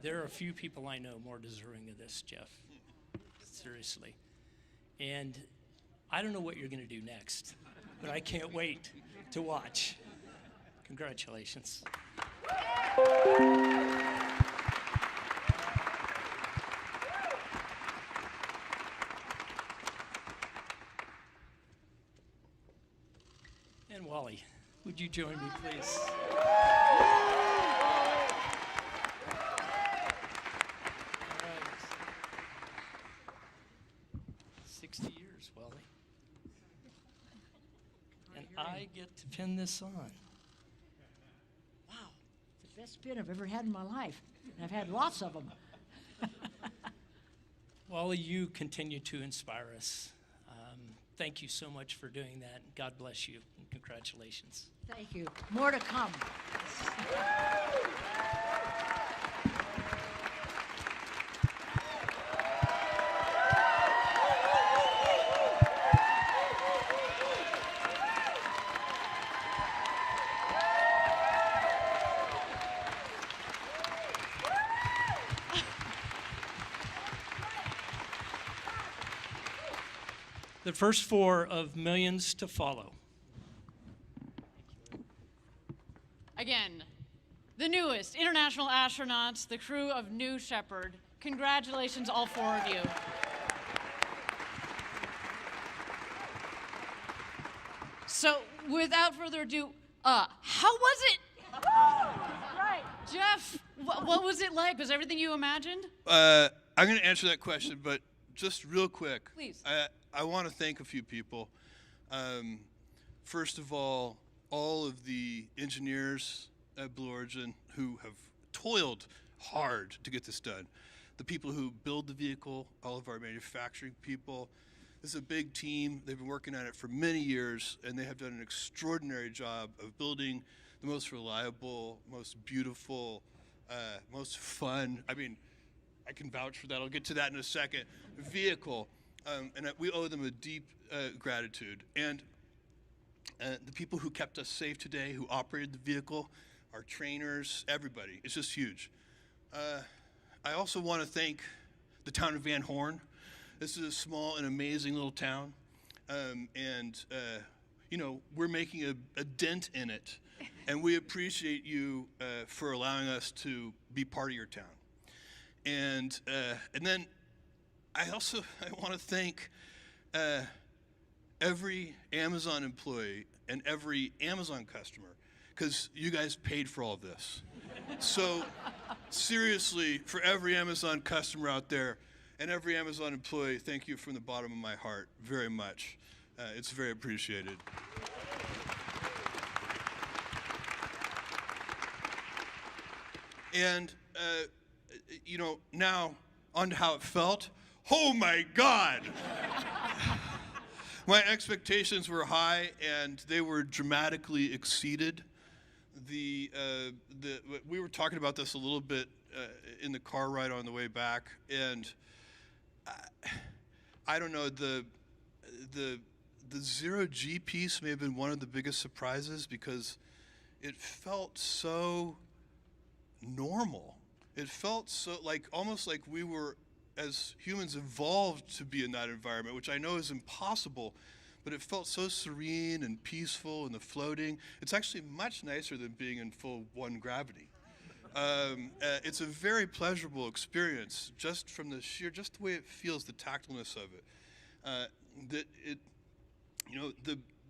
there are a few people I know more deserving of this, Jeff. Seriously. And I don't know what you're going to do next, but I can't wait to watch. Congratulations. And Wally, would you join me, please? All right. 60 years, Wally. And I get to pin this on. Wow, it's the best pin I've ever had in my life. And I've had lots of them. Wally, you continue to inspire us. Thank you so much for doing that. God bless you, and congratulations. Thank you. More to come. The first 4 of millions to follow. Again, the newest international astronauts, the crew of New Shepard. Congratulations, all 4 of you. So, without further ado, how was it? Right. Jeff, what was it like? Was everything you imagined? I'm going to answer that question, but just real quick. Please. I want to thank a few people. First of all of the engineers at Blue Origin who have toiled hard to get this done. The people who build the vehicle, all of our manufacturing people. This is a big team. They've been working on it for many years, and they have done an extraordinary job of building the most reliable, most beautiful, most fun, I mean, I can vouch for that, I'll get to that in a second, vehicle. And we owe them a deep gratitude. And the people who kept us safe today, who operated the vehicle, our trainers, everybody, it's just huge. I also want to thank the town of Van Horn. This is a small and amazing little town. You know, we're making a dent in it. And we appreciate you for allowing us to be part of your town. And then I want to thank every Amazon employee and every Amazon customer, because you guys paid for all of this. So seriously, for every Amazon customer out there and every Amazon employee, thank you from the bottom of my heart very much. It's very appreciated. And, you know, now on to how it felt. Oh my God! My expectations were high, and they were dramatically exceeded. We were talking about this a little bit in the car ride on the way back, and I don't know, the zero-G piece may have been one of the biggest surprises, because it felt so normal. It felt so almost like we were, as humans, evolved to be in that environment, which I know is impossible, but it felt so serene and peaceful, and the floating. It's actually much nicer than being in full one gravity. It's a very pleasurable experience, just from the way it feels, the tactileness of it.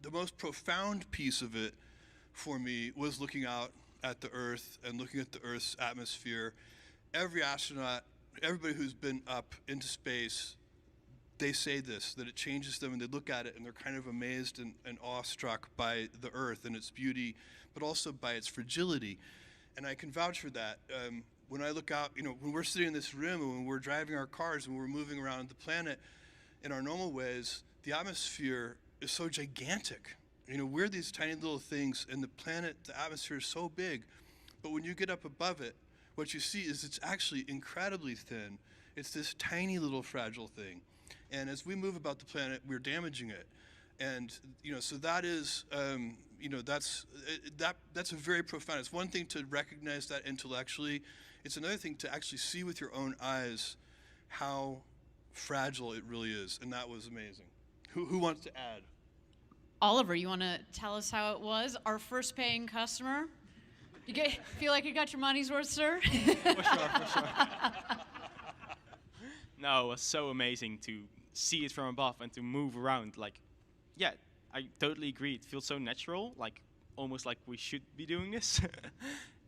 The most profound piece of it for me was looking out at the Earth and looking at the Earth's atmosphere. Every astronaut, everybody who's been up into space, they say this, that it changes them, and they look at it and they're kind of amazed and awestruck by the Earth and its beauty, but also by its fragility. And I can vouch for that. When I look out, you know, when we're sitting in this room and when we're driving our cars and we're moving around the planet in our normal ways, the atmosphere is so gigantic. You know, we're these tiny little things, and the planet, the atmosphere is so big. But when you get up above it, what you see is it's actually incredibly thin. It's this tiny little fragile thing. And as we move about the planet, we're damaging it. And so that is, that's a very profound. It's one thing to recognize that intellectually. It's another thing to actually see with your own eyes how fragile it really is, and that was amazing. Who wants to add? Oliver, you want to tell us how it was? Our first paying customer. Feel like you got your money's worth, sir? For sure. No, it was so amazing to see it from above and to move around. Like, yeah, I totally agree. It feels so natural, like almost like we should be doing this.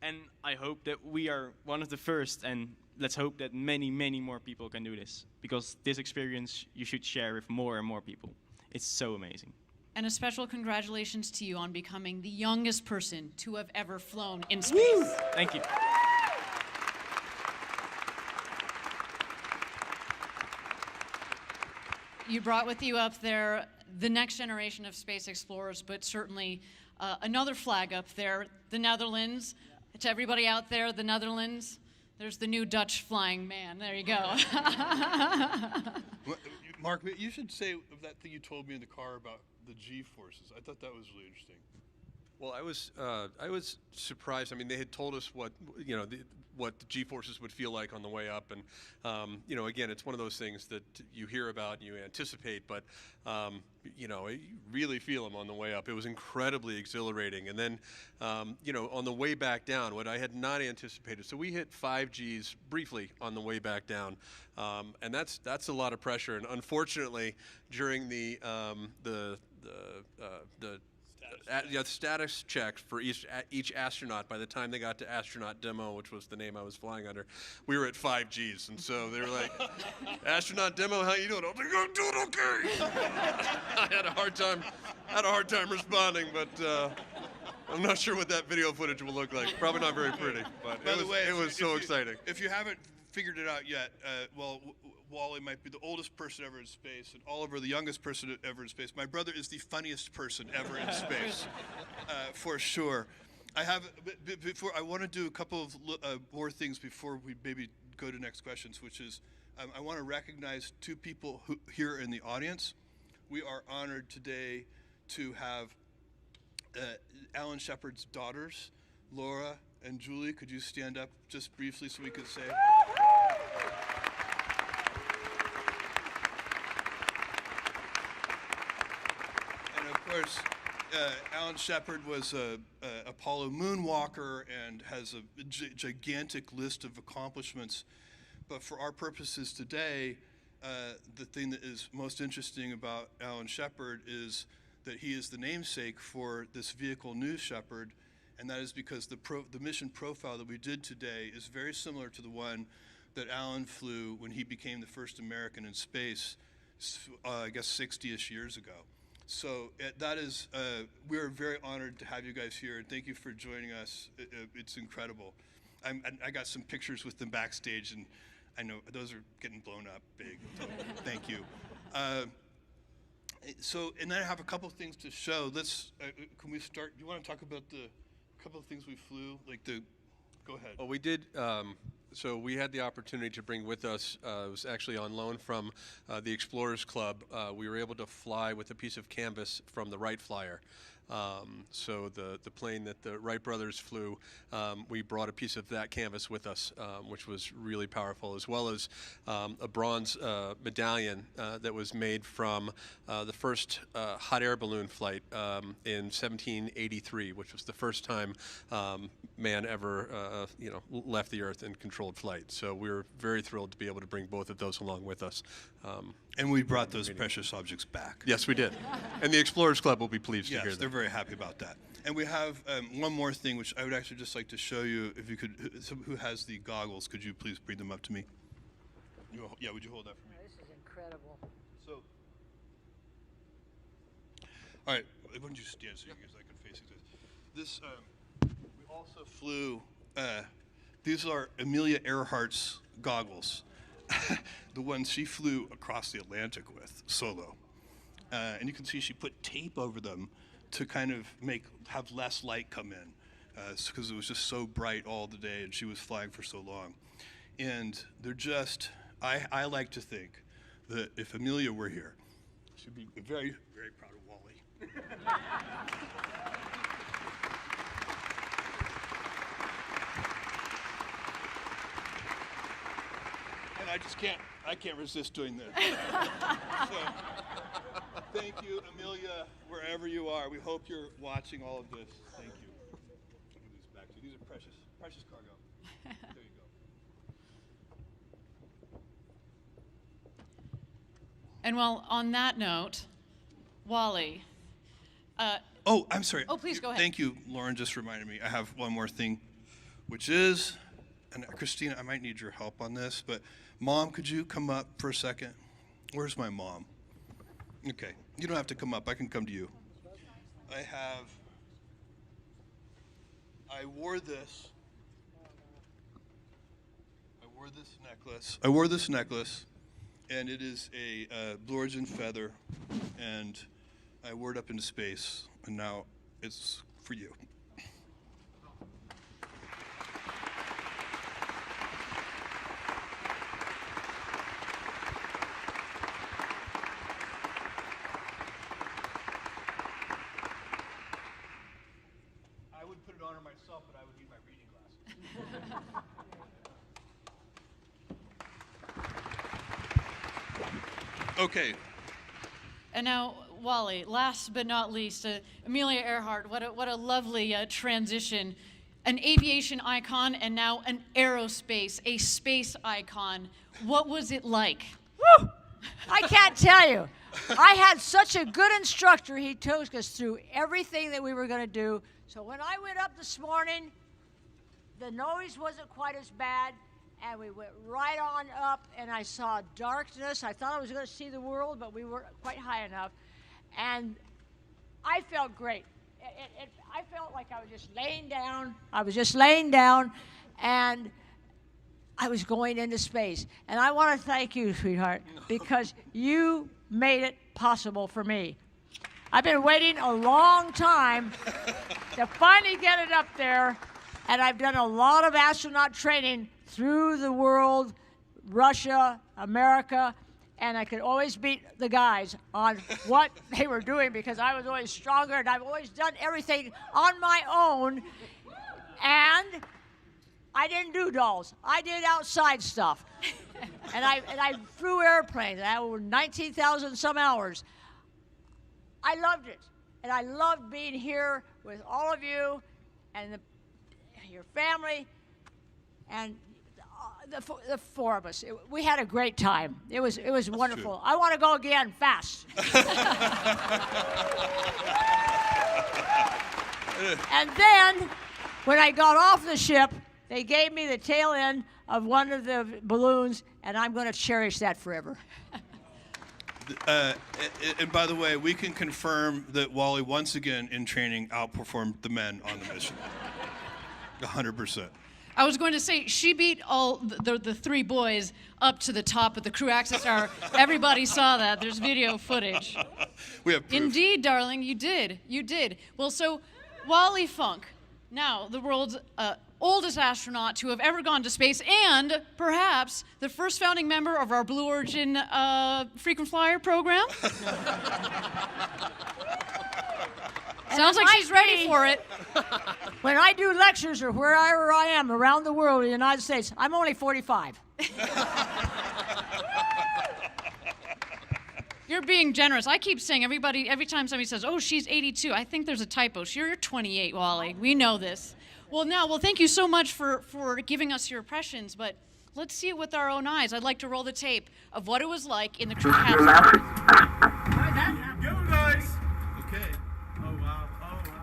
And I hope that we are one of the first, and let's hope that many, many more people can do this, because this experience you should share with more and more people. It's so amazing. And a special congratulations to you on becoming the youngest person to have ever flown in space. Woo! Thank you. You brought with you up there the next generation of space explorers, but certainly another flag up there, the Netherlands. To everybody out there, the Netherlands, there's the new Dutch flying man. There you go. Mark, you should say that thing you told me in the car about the G-forces. I thought that was really interesting. Well, I was surprised. I mean, they had told us what what the G-forces would feel like on the way up, and again, it's one of those things that you hear about and you anticipate, but you really feel them on the way up. It was incredibly exhilarating, and then on the way back down, what I had not anticipated. So we hit 5 Gs briefly on the way back down, and that's a lot of pressure. And unfortunately, during the status checks for each astronaut, by the time they got to astronaut demo, which was the name I was flying under, we were at 5 Gs, and so they were like, "Astronaut demo, how you doing?" I was like, "I'm doing okay." I had a hard time responding, but I'm not sure what that video footage will look like. Probably not very pretty, but it was so exciting. If you haven't figured it out yet, Wally might be the oldest person ever in space, and Oliver the youngest person ever in space. My brother is the funniest person ever in space, for sure. I want to do a couple of more things before we maybe go to next questions, which is I want to recognize 2 people here in the audience. We are honored today to have Alan Shepard's daughters, Laura and Julie. Could you stand up just briefly so we could say? Of course, Alan Shepard was a Apollo moonwalker and has a gigantic list of accomplishments. But for our purposes today, the thing that is most interesting about Alan Shepard is that he is the namesake for this vehicle, New Shepard, and that is because the mission profile that we did today is very similar to the one that Alan flew when he became the first American in space, I guess 60-ish years ago. So that is, we're very honored to have you guys here, and thank you for joining us. It's incredible. I got some pictures with them backstage, and I know those are getting blown up big. So thank you. And then I have a couple things to show. Can we start? Do you want to talk about the couple of things we flew? Go ahead. Well, we did. So we had the opportunity to bring with us, it was actually on loan from the Explorers Club. We were able to fly with a piece of canvas from the Wright Flyer. So the plane that the Wright brothers flew, we brought a piece of that canvas with us, which was really powerful, as well as a bronze medallion that was made from the first hot air balloon flight in 1783, which was the first time man ever left the Earth in controlled flight. So we were very thrilled to be able to bring both of those along with us. And we brought those precious objects back. Yes, we did. And the Explorers Club will be pleased to hear that. They're very happy about that. And we have one more thing, which I would actually just like to show you. If you could, who has the goggles, could you please bring them up to me? Would you hold that for me? This is incredible. So, all right, why don't you stand so you guys can face this? We also flew, these are Amelia Earhart's goggles. The ones she flew across the Atlantic with, solo. And you can see she put tape over them to kind of have less light come in, because it was just so bright all the day and she was flying for so long. And they're just, I like to think that if Amelia were here, Should be very, very proud of Wally. And I can't resist doing this. So, thank you, Amelia, wherever you are. We hope you're watching all of this. Thank you. I'll give these back to you. These are precious, precious cargo. There you go. And well, on that note, Wally. Oh, I'm sorry. Oh, please go ahead. Thank you, Lauren. Just reminded me. I have one more thing, which is, and Christina, I might need your help on this, but Mom, could you come up for a second? Where's my mom? Okay, you don't have to come up. I can come to you. I wore this necklace, and it is a Blue Origin feather, and I wore it up into space, and now it's for you. I would put it on her myself, but I would need my reading glasses. Okay. And now, Wally, last but not least, Amelia Earhart, what a lovely transition. An aviation icon and now an aerospace, a space icon. What was it like? Woo! I can't tell you. I had such a good instructor. He took us through everything that we were going to do. So when I went up this morning, the noise wasn't quite as bad, and we went right on up, and I saw darkness. I thought I was going to see the world, but we weren't quite high enough. And I felt great. I felt like I was just laying down. And I was going into space. And I want to thank you, sweetheart, because you made it possible for me. I've been waiting a long time to finally get it up there, and I've done a lot of astronaut training through the world, Russia, America, and I could always beat the guys on what they were doing because I was always stronger, and I've always done everything on my own, and I didn't do dolls. I did outside stuff. and I flew airplanes. I had over 19,000 some hours. I loved it, and I loved being here with all of you and your family, and the four of us. We had a great time. It was wonderful. True. I want to go again fast. And then, when I got off the ship, they gave me the tail end of one of the balloons, and I'm going to cherish that forever. And by the way, we can confirm that Wally, once again in training, outperformed the men on the mission. 100%. I was going to say, she beat all the three boys up to the top of the crew access tower. Everybody saw that. There's video footage. We have proof. Indeed, darling, you did. You did. Well, so Wally Funk, now the world's oldest astronaut to have ever gone to space, and perhaps the first founding member of our Blue Origin frequent flyer program. Sounds like she's ready for it. When I do lectures or wherever I am around the world in the United States, I'm only 45. You're being generous. I keep saying every time somebody says, oh, she's 82, I think there's a typo. You're 28, Wally. We know this. Well, thank you so much for giving us your impressions, but let's see it with our own eyes. I'd like to roll the tape of what it was like in the crew capsule. Go, guys! Okay. Oh, wow. Oh, wow.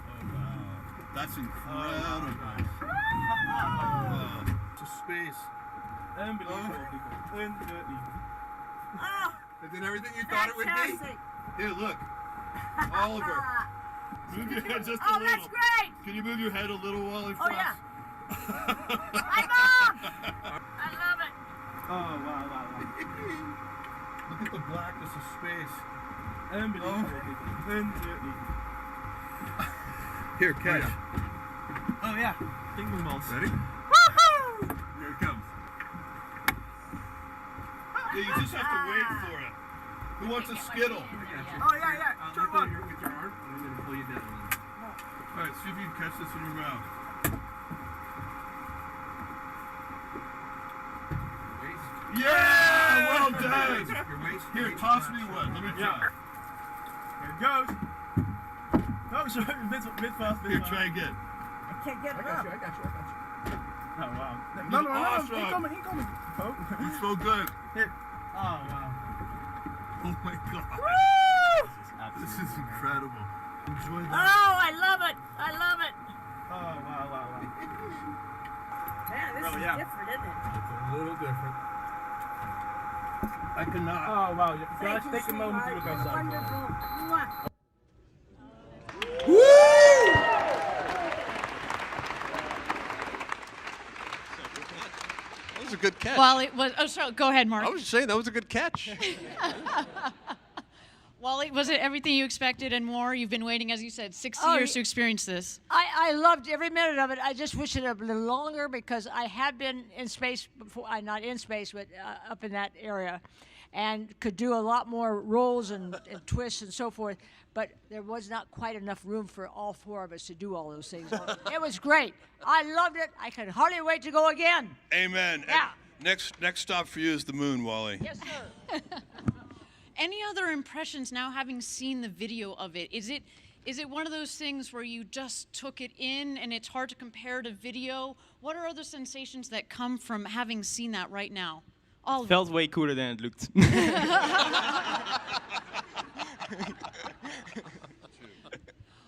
Oh, wow. That's incredible. To space. Unbelievable. Is it everything you thought it would be? Here, look. Oliver. Move your head just a little. That's great! Can you move your head a little, Wally? Oh, yeah. Hi, Mom! I love it. Oh, wow, wow, wow. Look at the blackness of space. Unbelievable. Here, catch. Oh, yeah. Ping balls. Ready? Woohoo! Here it comes. Yeah, you just have to wait for it. Who wants a Skittle? Oh, yeah. Turn one. With your arm, and I'm going to pull you down. All right, see if you can catch this in your mouth. Yeah, well done. Here, toss me one. Let me try. Here it goes. No, sorry, mid fast. Here, try again. I can't get it. I got you. Oh, wow. No, awesome. He coming. Oh. It's so good. Here. Oh, wow. Oh my God. Woo! This is incredible. Enjoy that. Oh, I love it. I love it. Oh, wow. Man, this Really, is yeah. different, isn't it? It's a little different. I cannot. Oh, wow. Guys, Thank you, take a moment to sweetheart. look outside. Wonderful. Mwah. That was a good catch. Wally was. Oh, sorry. Go ahead, Mark. I was just saying that was a good catch. Wally, was it everything you expected and more? You've been waiting, as you said, 60 Oh, years to experience this. I loved every minute of it. I just wish it a little longer because I had been in space before. Not in space, but up in that area, and could do a lot more rolls and twists and so forth. But there was not quite enough room for all four of us to do all those things. It was great. I loved it. I could hardly wait to go again. Amen. Yeah. And next stop for you is the moon, Wally. Yes, sir. Any other impressions now, having seen the video of it? Is it one of those things where you just took it in and it's hard to compare to video? What are other sensations that come from having seen that right now? All of Felt way cooler than it looked.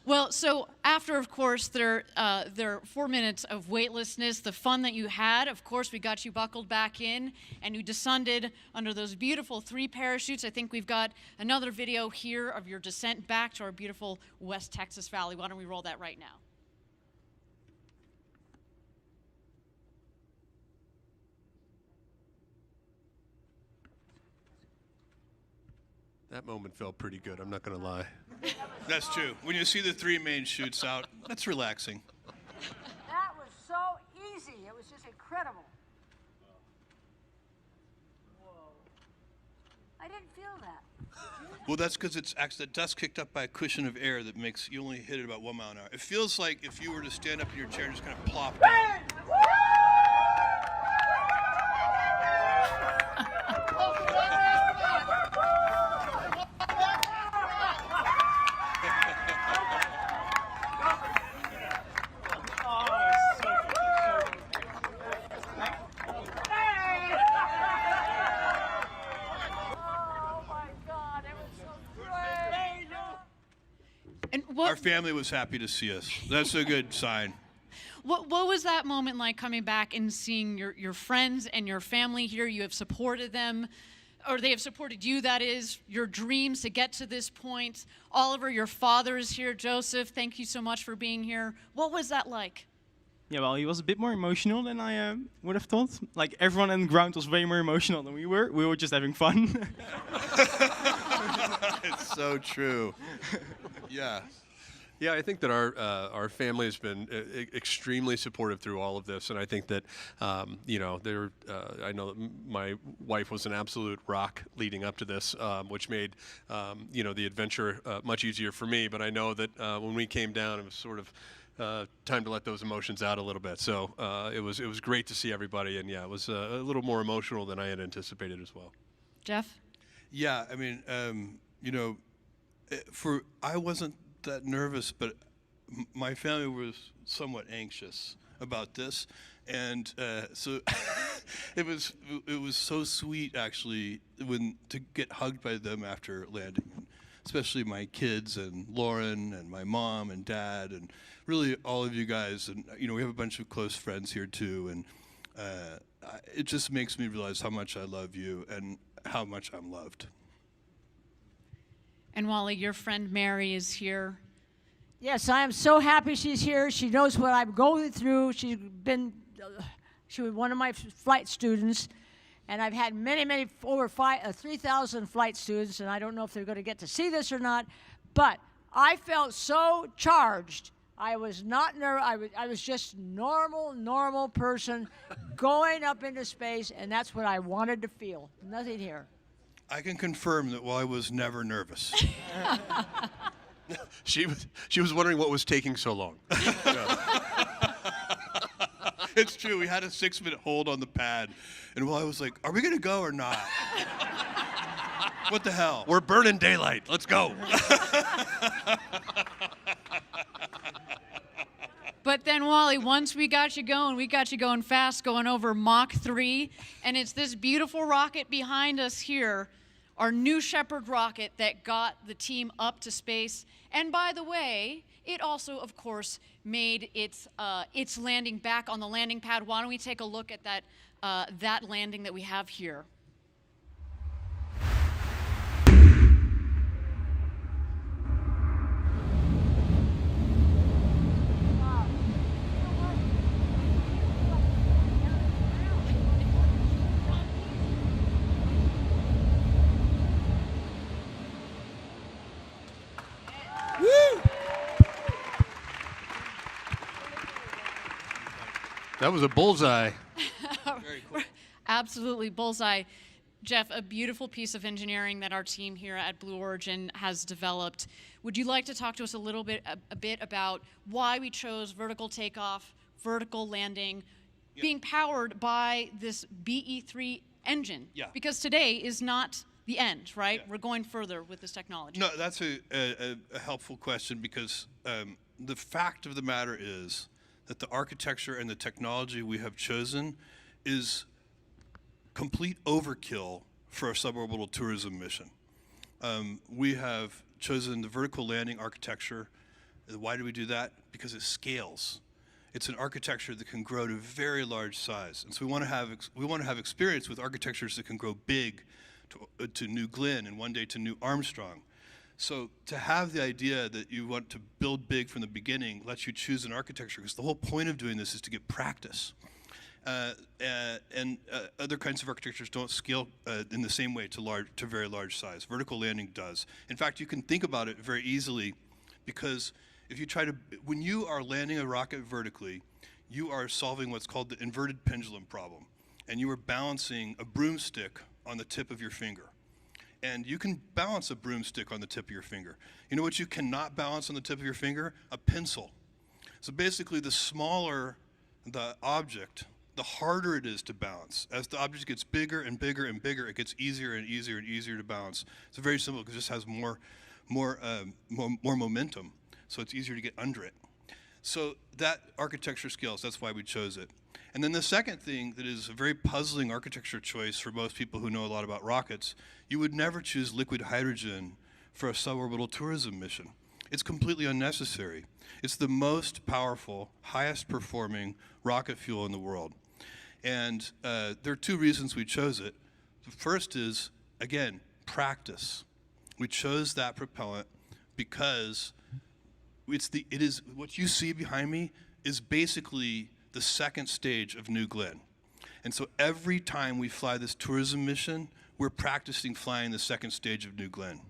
Well, so after, of course, their 4 minutes of weightlessness, the fun that you had, of course, we got you buckled back in, and you descended under those beautiful 3 parachutes. I think we've got another video here of your descent back to our beautiful West Texas Valley. Why don't we roll that right now? That moment felt pretty good, I'm not going to lie. That's true. When you see the 3 main chutes out, that's relaxing. That was so easy. It was just incredible. Whoa. I didn't feel that. Well, that's because it's actually the dust kicked up by a cushion of air that makes you only hit it about 1 mile an hour. It feels like if you were to stand up in your chair and just kind of plop down. And Our family was happy to see us. That's a good sign. What was that moment like, coming back and seeing your friends and your family here? You have supported them, or they have supported you, that is, your dreams to get to this point. Oliver, your father is here. Joseph, thank you so much for being here. What was that like? Yeah, well, he was a bit more emotional than I would have thought. Like, everyone on the ground was way more emotional than we were. We were just having fun. It's so true. Yeah. Yeah, I think that our family has been extremely supportive through all of this, and I think that you know, I know that my wife was an absolute rock leading up to this, which made you know, the adventure much easier for me. But I know that when we came down, it was sort of time to let those emotions out a little bit. So it was great to see everybody, and yeah, it was a little more emotional than I had anticipated as well. Jeff? Yeah, I mean, you know, I wasn't that nervous, but my family was somewhat anxious about this, and so it was so sweet actually to get hugged by them after landing, especially my kids and Lauren and my mom and dad and really all of you guys, and you know, we have a bunch of close friends here too, and it just makes me realize how much I love you and how much I'm loved. And Wally, your friend Mary is here. Yes, I am so happy she's here. She knows what I'm going through. She was one of my flight students, and I've had many, over 3,000 flight students, and I don't know if they're going to get to see this or not, but I felt so charged. I was not nervous. I was just normal person going up into space, and that's what I wanted to feel. Nothing here. I can confirm that Wally was never nervous. She was wondering what was taking so long. It's true. We had a 6-minute hold on the pad, and Wally was like, "Are we gonna go or not? What the hell? We're burning daylight. Let's go." But then, Wally, once we got you going fast, going over Mach 3, and it's this beautiful rocket behind us here, our New Shepard rocket that got the team up to space. And by the way, it also, of course, made its landing back on the landing pad. Why don't we take a look at that landing that we have here? That was a bullseye. Very cool. Absolutely, bullseye. Jeff, a beautiful piece of engineering that our team here at Blue Origin has developed. Would you like to talk to us a bit about why we chose vertical takeoff, vertical landing, being powered by this BE3 engine? Yeah. Because today is not the end, right? Yeah. We're going further with this technology. No, that's a helpful question because the fact of the matter is that the architecture and the technology we have chosen is complete overkill for a suborbital tourism mission. We have chosen the vertical landing architecture. Why do we do that? Because it scales. It's an architecture that can grow to very large size, and so we want to have experience with architectures that can grow big to New Glenn and one day to New Armstrong. So to have the idea that you want to build big from the beginning lets you choose an architecture, because the whole point of doing this is to get practice. And other kinds of architectures don't scale in the same way to very large size. Vertical landing does. In fact, you can think about it very easily, because if you when you are landing a rocket vertically, you are solving what's called the inverted pendulum problem, and you are balancing a broomstick on the tip of your finger. And you can balance a broomstick on the tip of your finger. You know what you cannot balance on the tip of your finger? A pencil. So basically, the smaller the object, the harder it is to balance. As the object gets bigger and bigger and bigger, it gets easier and easier and easier to balance. It's very simple because it just has more momentum, so it's easier to get under it. So that architecture scales. That's why we chose it. And then the second thing that is a very puzzling architecture choice for most people who know a lot about rockets, you would never choose liquid hydrogen for a suborbital tourism mission. It's completely unnecessary. It's the most powerful, highest performing rocket fuel in the world. And there are two reasons we chose it. The first is, again, practice. We chose that propellant because it is what you see behind me is basically the second stage of New Glenn. And so every time we fly this tourism mission, we're practicing flying the second stage of New Glenn.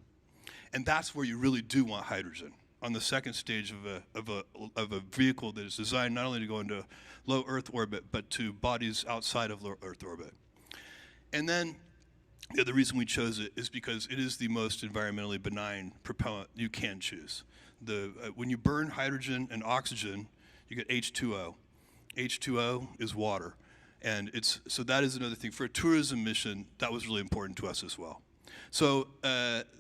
And that's where you really do want hydrogen, on the second stage of a vehicle that is designed not only to go into low Earth orbit, but to bodies outside of low Earth orbit. And then the other reason we chose it is because it is the most environmentally benign propellant you can choose. When you burn hydrogen and oxygen, you get H2O. H2O is water. And so that is another thing. For a tourism mission, that was really important to us as well. So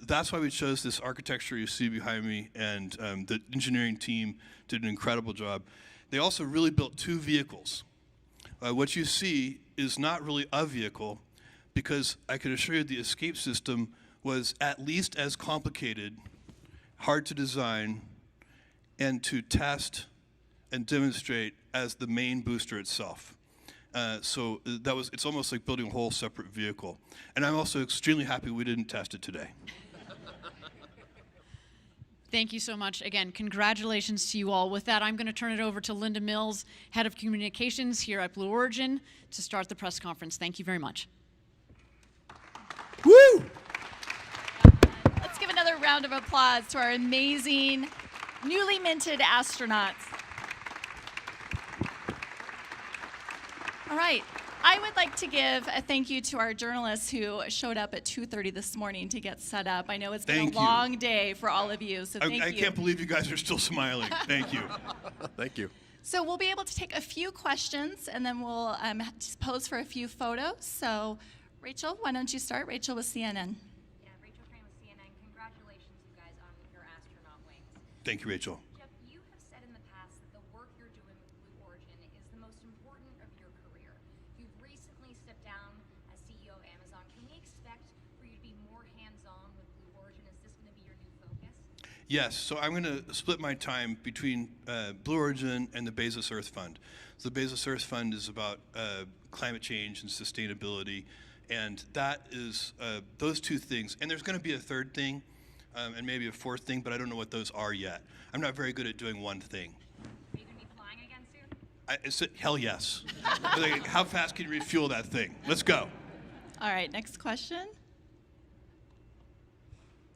that's why we chose this architecture you see behind me, and the engineering team did an incredible job. They also really built two vehicles. What you see is not really a vehicle, because I can assure you the escape system was at least as complicated, hard to design, and to test and demonstrate as the main booster itself. So it's almost like building a whole separate vehicle. And I'm also extremely happy we didn't test it today. Thank you so much. Again, congratulations to you all. With that, I'm going to turn it over to Linda Mills, Head of Communications here at Blue Origin, to start the press conference. Thank you very much. Woo! Let's give another round of applause to our amazing, newly minted astronauts. All right, I would like to give a thank you to our journalists who showed up at 2:30 this morning to get set up. I know it's been Thank a you. long day for all of you, so thank you. I can't believe you guys are still smiling. Thank you. Thank you. So we'll be able to take a few questions, and then we'll just pose for a few photos. So, Rachel, why don't you start? Rachel with CNN. Yeah, Rachel Crane with CNN. Congratulations, you guys, on your astronaut wings. Thank you, Rachel. Jeff, you have said in the past that the work you're doing with Blue Origin is the most important of your career. You've recently stepped down as CEO of Amazon. Can we expect for you to be more hands-on with Blue Origin? Is this going to be your new focus? Yes, so I'm going to split my time between Blue Origin and the Bezos Earth Fund. So the Bezos Earth Fund is about climate change and sustainability, and that is those two things. And there's going to be a third thing, and maybe a fourth thing, but I don't know what those are yet. I'm not very good at doing one thing. Are you going to be flying again soon? Hell yes. Like, how fast can you refuel that thing? Let's go. All right, next question.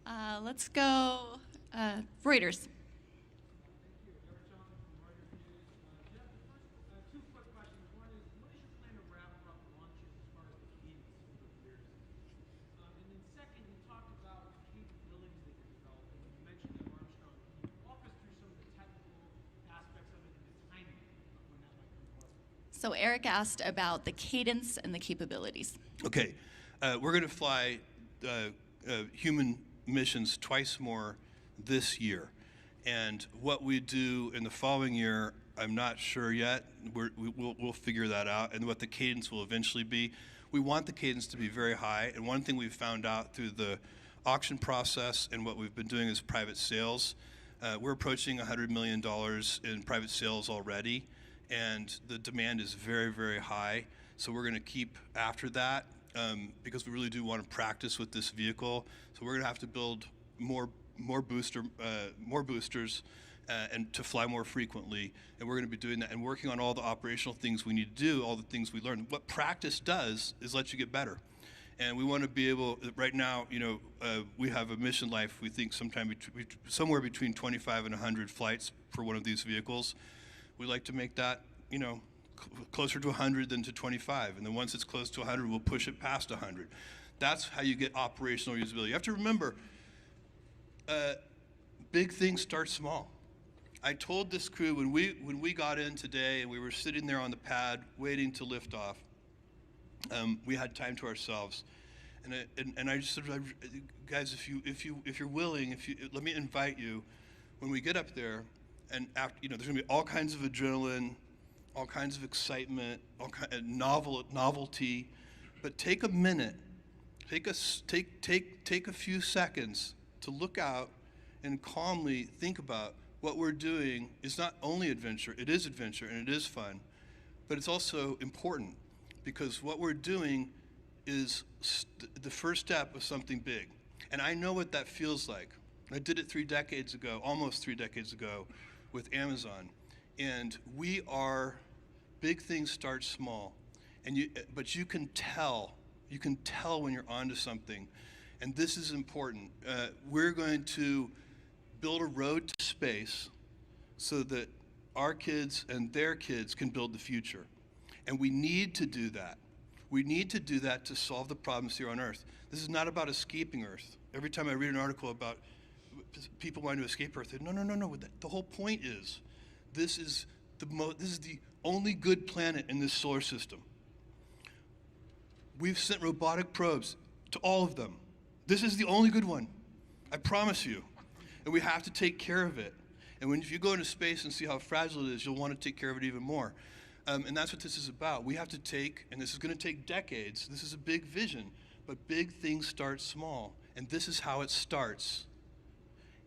Let's go Reuters. Two quick questions. One is, what is your plan to wrap up launches as far as the cadence over the years? And then second, you talked about capabilities that you're developing. You mentioned that Armstrong. Can you walk us through some of the technical aspects of it and the timing of when that might come forward? So Eric asked about the cadence and the capabilities. Okay, we're going to fly human missions twice more this year. And what we do in the following year, I'm not sure yet. We'll figure that out, and what the cadence will eventually be. We want the cadence to be very high, and one thing we've found out through the auction process and what we've been doing is private sales. We're approaching $100 million in private sales already, and the demand is very, very high. So we're going to keep after that because we really do want to practice with this vehicle. So we're going to have to build more boosters and to fly more frequently, and we're going to be doing that and working on all the operational things we need to do, all the things we learn. What practice does is let you get better, and we want to be able. Right now, we have a mission life. We think somewhere between 25 and 100 flights for one of these vehicles. We like to make that closer to 100 than to 25, and then once it's close to 100, we'll push it past 100. That's how you get operational usability. You have to remember. Big things start small. I told this crew when we got in today and we were sitting there on the pad waiting to lift off, we had time to ourselves, and I just said, guys, if you're willing, let me invite you when we get up there, and after, there's gonna be all kinds of adrenaline, all kinds of excitement, all kind of novelty, but take a minute, take a few seconds to look out and calmly think about what we're doing is not only adventure, it is adventure and it is fun, but it's also important because what we're doing is the first step of something big. And I know what that feels like. I did it 3 decades ago, almost 3 decades ago with Amazon. And big things start small. But you can tell when you're onto something. And this is important. We're going to build a road to space so that our kids and their kids can build the future. And we need to do that. We need to do that to solve the problems here on Earth. This is not about escaping Earth. Every time I read an article about people wanting to escape Earth, no. The whole point is this is the only good planet in this solar system. We've sent robotic probes to all of them. This is the only good one, I promise you. And we have to take care of it. And if you go into space and see how fragile it is, you'll want to take care of it even more. And that's what this is about. We have to and this is going to take decades. This is a big vision, but big things start small. And this is how it starts.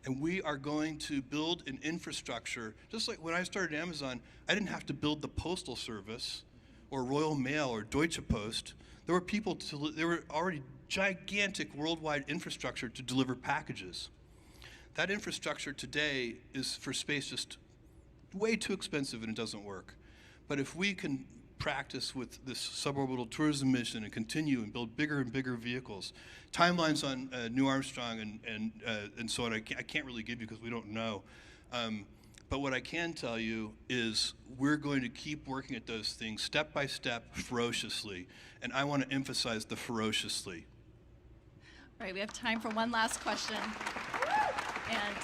And we are going to build an infrastructure. Just like when I started Amazon, I didn't have to build the Postal Service or Royal Mail or Deutsche Post. There were already gigantic worldwide infrastructure to deliver packages. That infrastructure today is for space just way too expensive and it doesn't work. But if we can practice with this suborbital tourism mission and continue and build bigger and bigger vehicles, timelines on New Armstrong and so on, I can't really give you because we don't know. But what I can tell you is we're going to keep working at those things step by step, ferociously. And I want to emphasize the ferociously. All right, we have time for one last question. And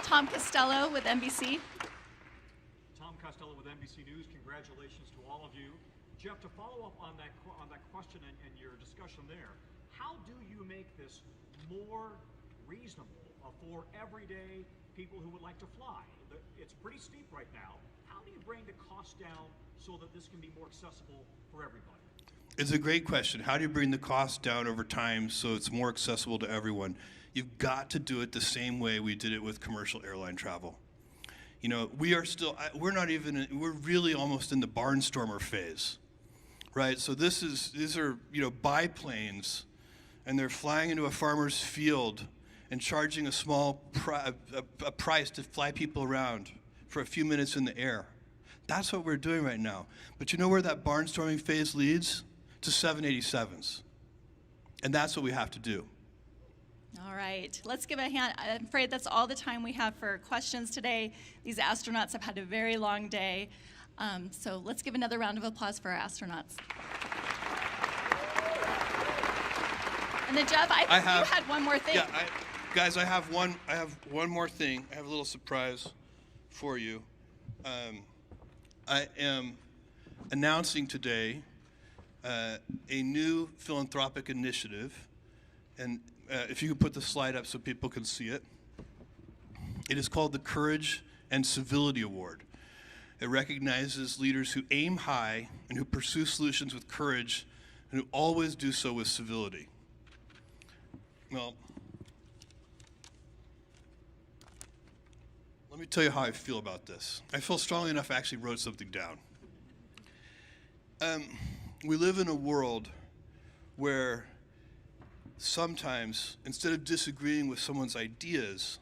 Tom Costello with NBC. Tom Costello with NBC News. Congratulations to all of you. Jeff, to follow up on that question and your discussion there, how do you make this more reasonable for everyday people who would like to fly? It's pretty steep right now. How do you bring the cost down so that this can be more accessible for everybody? It's a great question. How do you bring the cost down over time so it's more accessible to everyone? You've got to do it the same way we did it with commercial airline travel. You know, we're really almost in the barnstormer phase, right? So these are, you know, biplanes, and they're flying into a farmer's field and charging a small price to fly people around for a few minutes in the air. That's what we're doing right now. But you know where that barnstorming phase leads? To 787s. And that's what we have to do. All right, let's give a hand. I'm afraid that's all the time we have for questions today. These astronauts have had a very long day. So let's give another round of applause for our astronauts. And then Jeff, I think you had one more thing. Yeah, guys, I have one more thing. I have a little surprise for you. I am announcing today a new philanthropic initiative, and if you could put the slide up so people can see it. It is called the Courage and Civility Award. It recognizes leaders who aim high and who pursue solutions with courage and who always do so with civility. Well, let me tell you how I feel about this. I feel strongly enough I actually wrote something down. We live in a world where sometimes, instead of disagreeing with someone's ideas,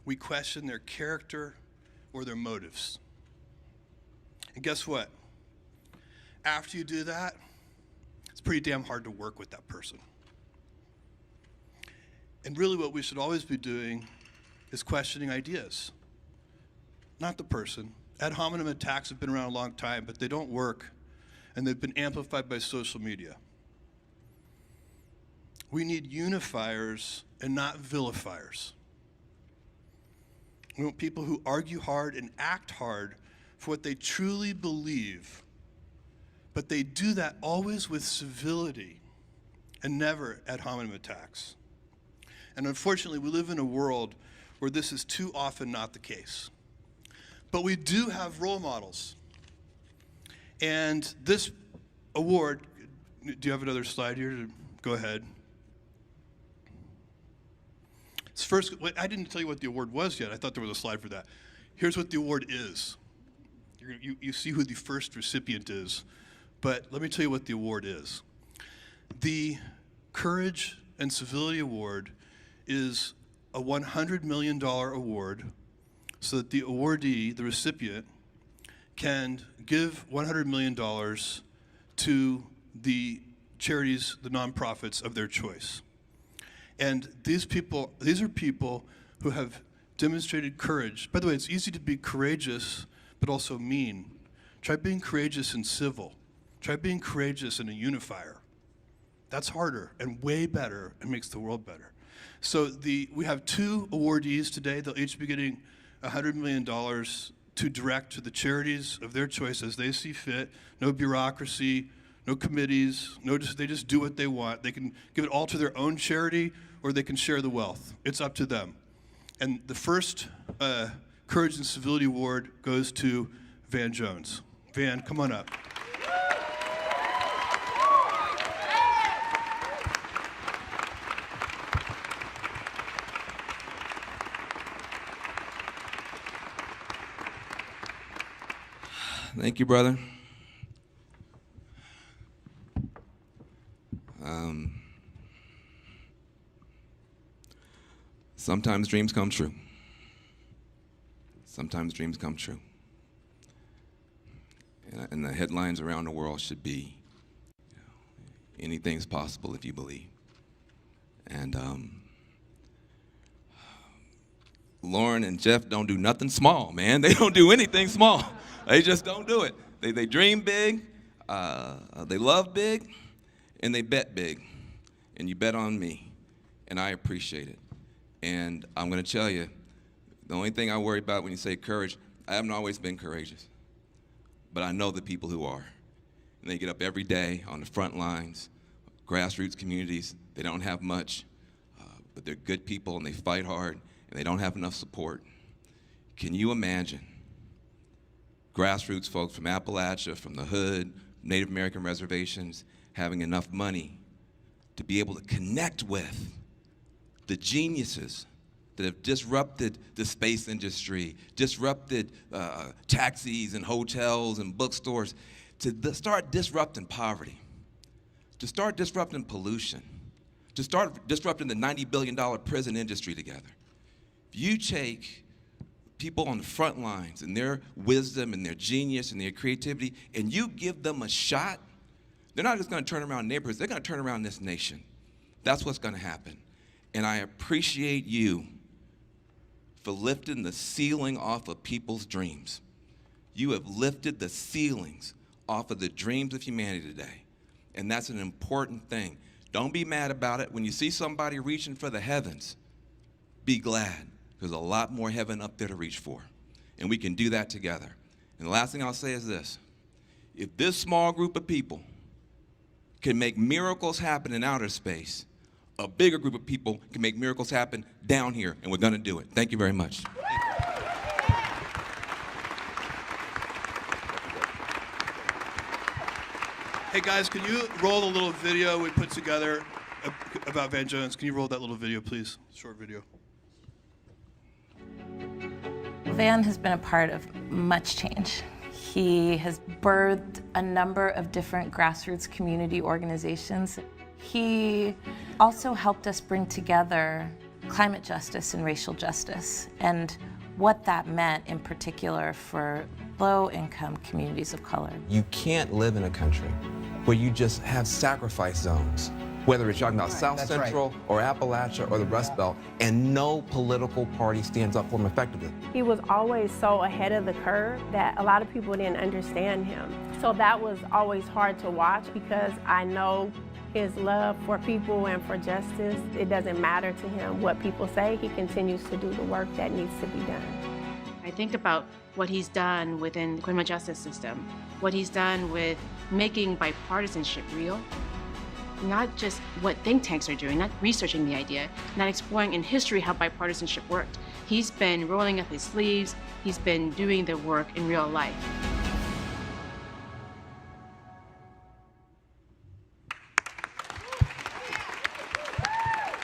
we question their character or their motives. And guess what? After you do that, it's pretty damn hard to work with that person. And really what we should always be doing is questioning ideas, not the person. Ad hominem attacks have been around a long time, but they don't work, and they've been amplified by social media. We need unifiers and not vilifiers. We want people who argue hard and act hard for what they truly believe, but they do that always with civility and never ad hominem attacks. And unfortunately, we live in a world where this is too often not the case. But we do have role models. And this award, do you have another slide here? Go ahead. It's first, I didn't tell you what the award was yet. I thought there was a slide for that. Here's what the award is. You see who the first recipient is. But let me tell you what the award is. The Courage and Civility Award is a $100 million award so that the awardee, the recipient, can give $100 million to the charities, the nonprofits of their choice. And these are people who have demonstrated courage. By the way, it's easy to be courageous, but also mean. Try being courageous and civil. Try being courageous and a unifier. That's harder and way better and makes the world better. So we have two awardees today. They'll each be getting $100 million to direct to the charities of their choice as they see fit. No bureaucracy, no committees, they just do what they want. They can give it all to their own charity, or they can share the wealth. It's up to them. And the first Courage and Civility Award goes to Van Jones. Van, come on up. Thank you, brother. Sometimes dreams come true. Sometimes dreams come true. And the headlines around the world should be, anything's possible if you believe. And Lauren and Jeff don't do nothing small, man. They don't do anything small. They just don't do it. They dream big, they love big, and they bet big. And you bet on me, and I appreciate it. And I'm going to tell you, the only thing I worry about when you say courage, I haven't always been courageous, but I know the people who are. And they get up every day on the front lines, grassroots communities. They don't have much, but they're good people, and they fight hard, and they don't have enough support. Can you imagine grassroots folks from Appalachia, from the hood, Native American reservations, having enough money to be able to connect with the geniuses that have disrupted the space industry, disrupted taxis and hotels and bookstores, to start disrupting poverty, to start disrupting pollution, to start disrupting the $90 billion prison industry together. If you take people on the front lines and their wisdom and their genius and their creativity, and you give them a shot, they're not just going to turn around neighborhoods, they're going to turn around this nation. That's what's going to happen. And I appreciate you for lifting the ceiling off of people's dreams. You have lifted the ceilings off of the dreams of humanity today. And that's an important thing. Don't be mad about it. When you see somebody reaching for the heavens, be glad. There's a lot more heaven up there to reach for. And we can do that together. And the last thing I'll say is this. If this small group of people can make miracles happen in outer space, a bigger group of people can make miracles happen down here, and we're going to do it. Thank you very much. Hey guys, can you roll the little video we put together about Van Jones? Can you roll that little video, please? Short video. Van has been a part of much change. He has birthed a number of different grassroots community organizations. He also helped us bring together climate justice and racial justice, and what that meant in particular for low-income communities of color. You can't live in a country where you just have sacrifice zones, whether it's talking about South Central or Appalachia or the Rust Belt, and no political party stands up for him effectively. He was always so ahead of the curve that a lot of people didn't understand him. So that was always hard to watch because I know his love for people and for justice. It doesn't matter to him what people say. He continues to do the work that needs to be done. I think about what he's done within the criminal justice system, what he's done with making bipartisanship real, not just what think tanks are doing, not researching the idea, not exploring in history how bipartisanship worked. He's been rolling up his sleeves, he's been doing the work in real life.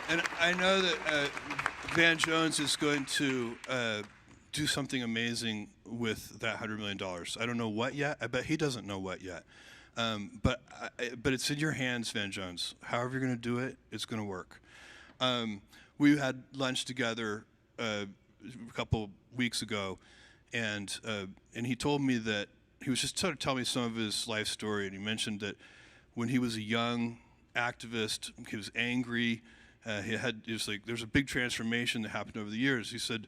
And I know that Van Jones is going to do something amazing with that $100 million. I don't know what yet. I bet he doesn't know what yet. But it's in your hands, Van Jones. However you're going to do it, it's going to work. We had lunch together a couple weeks ago, and he told me that he was just trying to tell me some of his life story, and he mentioned that when he was a young activist, he was angry. There's a big transformation that happened over the years. He said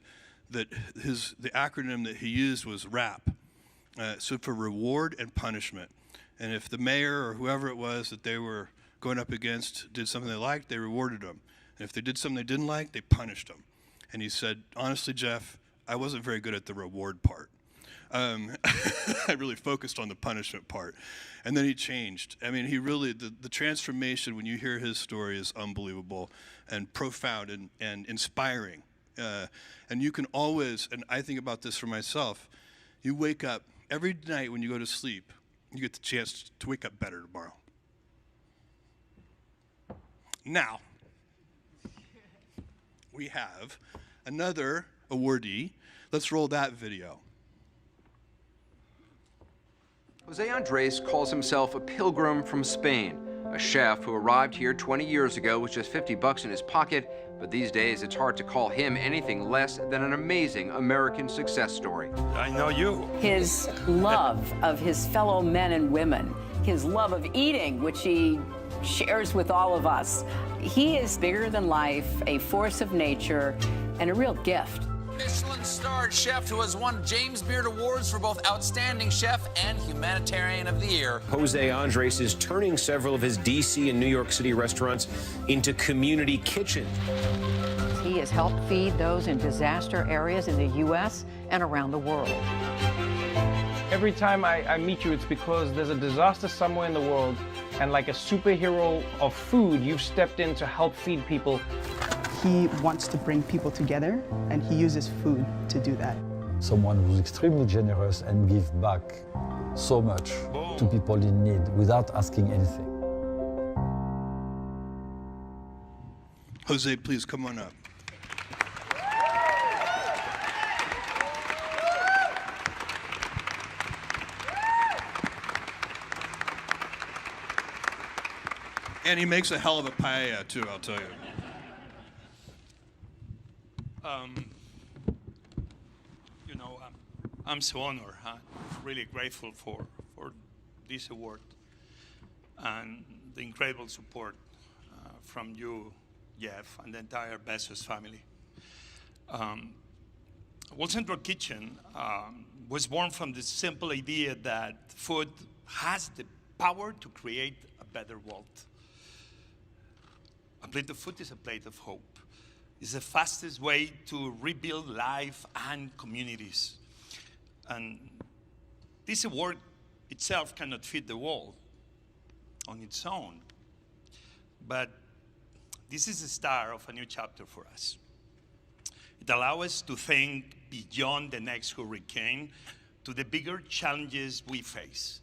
that the acronym that he used was RAP, stood for reward and punishment. And if the mayor or whoever it was that they were going up against did something they liked, they rewarded them. And if they did something they didn't like, they punished them. And he said, honestly, Jeff, I wasn't very good at the reward part. I really focused on the punishment part. And then he changed. I mean, he really, the transformation, when you hear his story, is unbelievable and profound and inspiring. And you can always, and I think about this for myself, you wake up, every night when you go to sleep, you get the chance to wake up better tomorrow. Now, we have another awardee. Let's roll that video. Jose Andres calls himself a pilgrim from Spain, a chef who arrived here 20 years ago with just $50 in his pocket, but these days it's hard to call him anything less than an amazing American success story. I know you. His love of his fellow men and women, his love of eating, which he shares with all of us. He is bigger than life, a force of nature, and a real gift. Michelin-starred chef who has won James Beard Awards for both Outstanding Chef and Humanitarian of the Year. Jose Andres is turning several of his D.C. and New York City restaurants into community kitchens. He has helped feed those in disaster areas in the U.S. and around the world. Every time I meet you, it's because there's a disaster somewhere in the world, and like a superhero of food, you've stepped in to help feed people. He wants to bring people together, and he uses food to do that. Someone who's extremely generous and give back so much to people in need without asking anything. Jose, please come on up. And he makes a hell of a paella, too, I'll tell you. I'm so honored, really grateful for this award and the incredible support from you, Jeff, and the entire Bezos family. World Central Kitchen was born from the simple idea that food has the power to create a better world. A plate of food is a plate of hope. It's the fastest way to rebuild life and communities. And this award itself cannot feed the world on its own. But this is the start of a new chapter for us. It allows us to think beyond the next hurricane to the bigger challenges we face.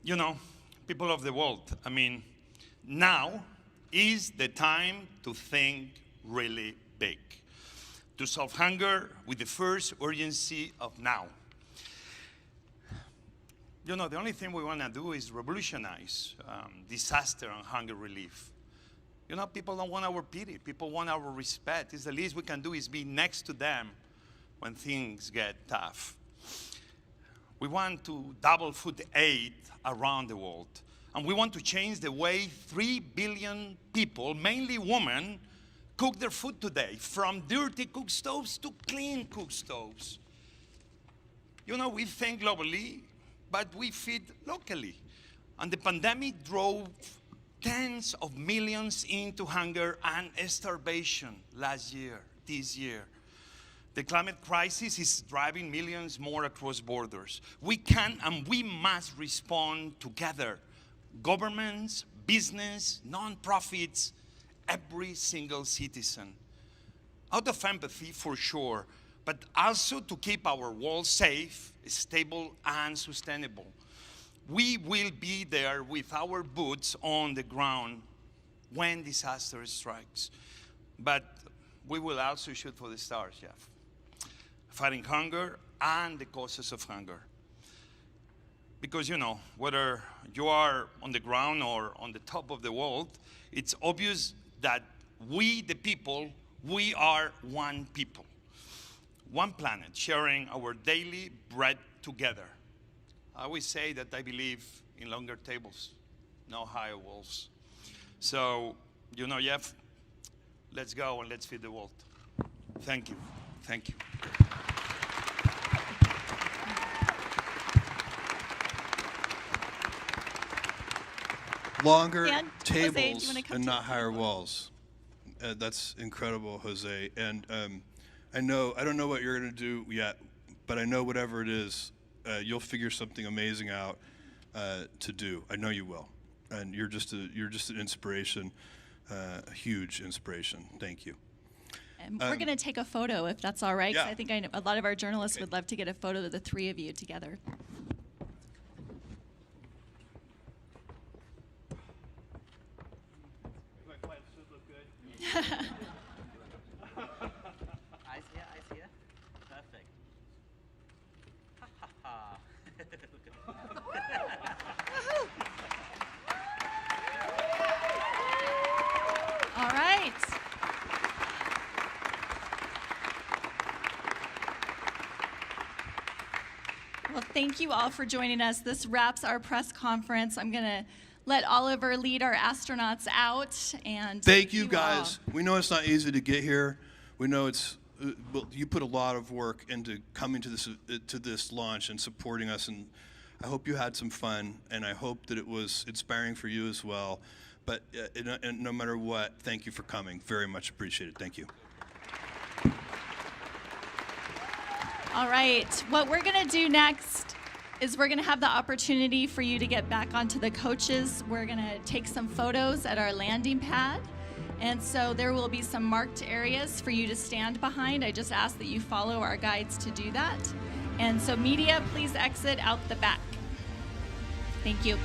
You know, people of the world, now is the time to think really big, to solve hunger with the first urgency of now. You know, the only thing we want to do is revolutionize disaster and hunger relief. You know, people don't want our pity. People want our respect. It's the least we can do is be next to them when things get tough. We want to double food aid around the world. And we want to change the way 3 billion people, mainly women, cook their food today, from dirty cook stoves to clean cook stoves. You know, we think globally, but we feed locally. And the pandemic drove tens of millions into hunger and starvation this year. The climate crisis is driving millions more across borders. We can and we must respond together. Governments, business, non-profits, every single citizen. Out of empathy, for sure, but also to keep our world safe, stable, and sustainable. We will be there with our boots on the ground when disaster strikes. But we will also shoot for the stars, Jeff. Fighting hunger and the causes of hunger. Because, you know, whether you are on the ground or on the top of the world, it's obvious that we, the people, we are one people. One planet, sharing our daily bread together. I always say that I believe in longer tables, no higher walls. So, you know, Jeff, let's go and let's feed the world. Thank you. Thank you. Longer And, tables Jose, do you wanna come and to not the higher walls. That's incredible, Jose. And I don't know what you're going to do yet, but I know whatever it is, you'll figure something amazing out to do. I know you will. And you're just an inspiration, a huge inspiration. Thank you. And we're going to take a photo, if that's all right. 'Cause Yeah. I think a lot of our journalists would love to get a photo of the three of you together. I see ya. Perfect. Ha ha ha. All right. Well, thank you all for joining us. This wraps our press conference. I'm going to let Oliver lead our astronauts out. And Thank you, guys. We know it's not easy to get here. We know it's you put a lot of work into coming to this launch and supporting us, and I hope you had some fun, and I hope that it was inspiring for you as well. But no matter what, thank you for coming. Very much appreciated. Thank you. All right, what we're gonna do next is we're gonna have the opportunity for you to get back onto the coaches. We're gonna take some photos at our landing pad. And so there will be some marked areas for you to stand behind. I just ask that you follow our guides to do that. And so media, please exit out the back. Thank you.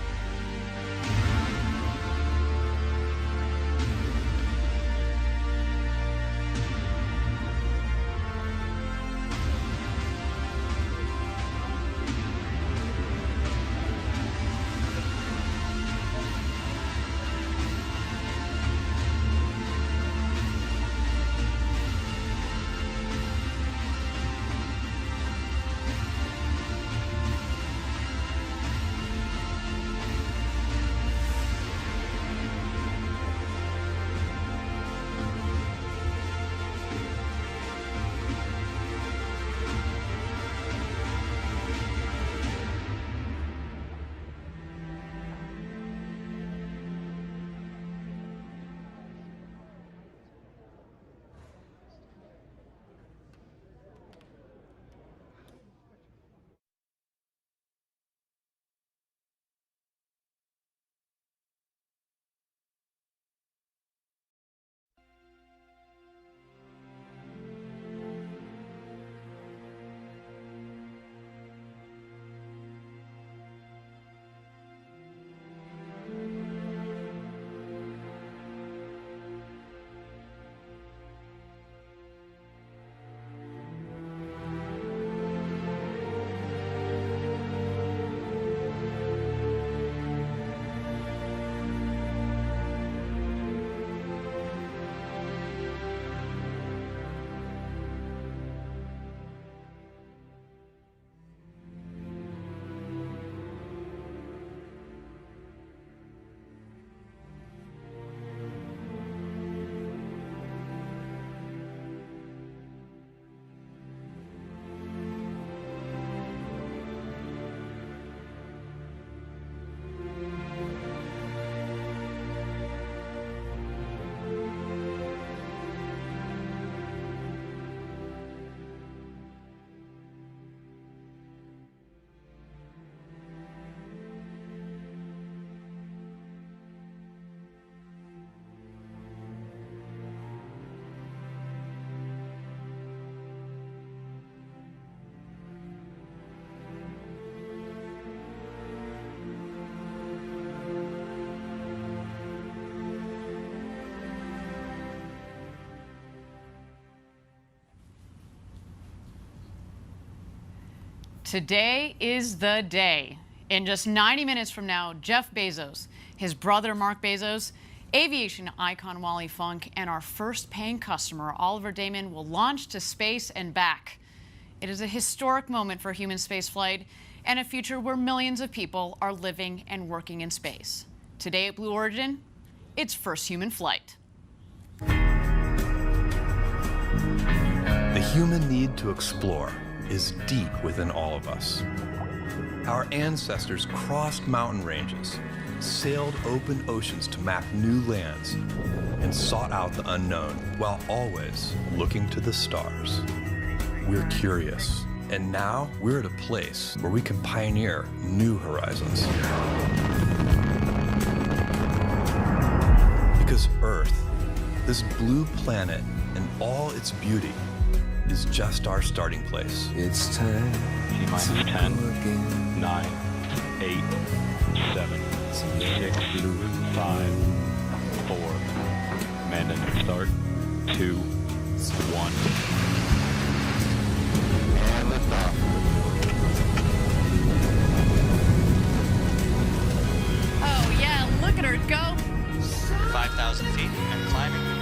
Today is the day. In just 90 minutes from now, Jeff Bezos, his brother Mark Bezos, aviation icon Wally Funk, and our first paying customer, Oliver Damon, will launch to space and back. It is a historic moment for human spaceflight and a future where millions of people are living and working in space. Today at Blue Origin, it's first human flight. The human need to explore is deep within all of us. Our ancestors crossed mountain ranges, sailed open oceans to map new lands, and sought out the unknown while always looking to the stars. We're curious, and now we're at a place where we can pioneer new horizons. Because Earth, this blue planet and all its beauty, is just our starting place. It's time. T-minus 10, 9, 8, 7, 6, 5, 4. Command and start. 2, 1. And lift off. Oh yeah, look at her go. 5,000 feet and climbing.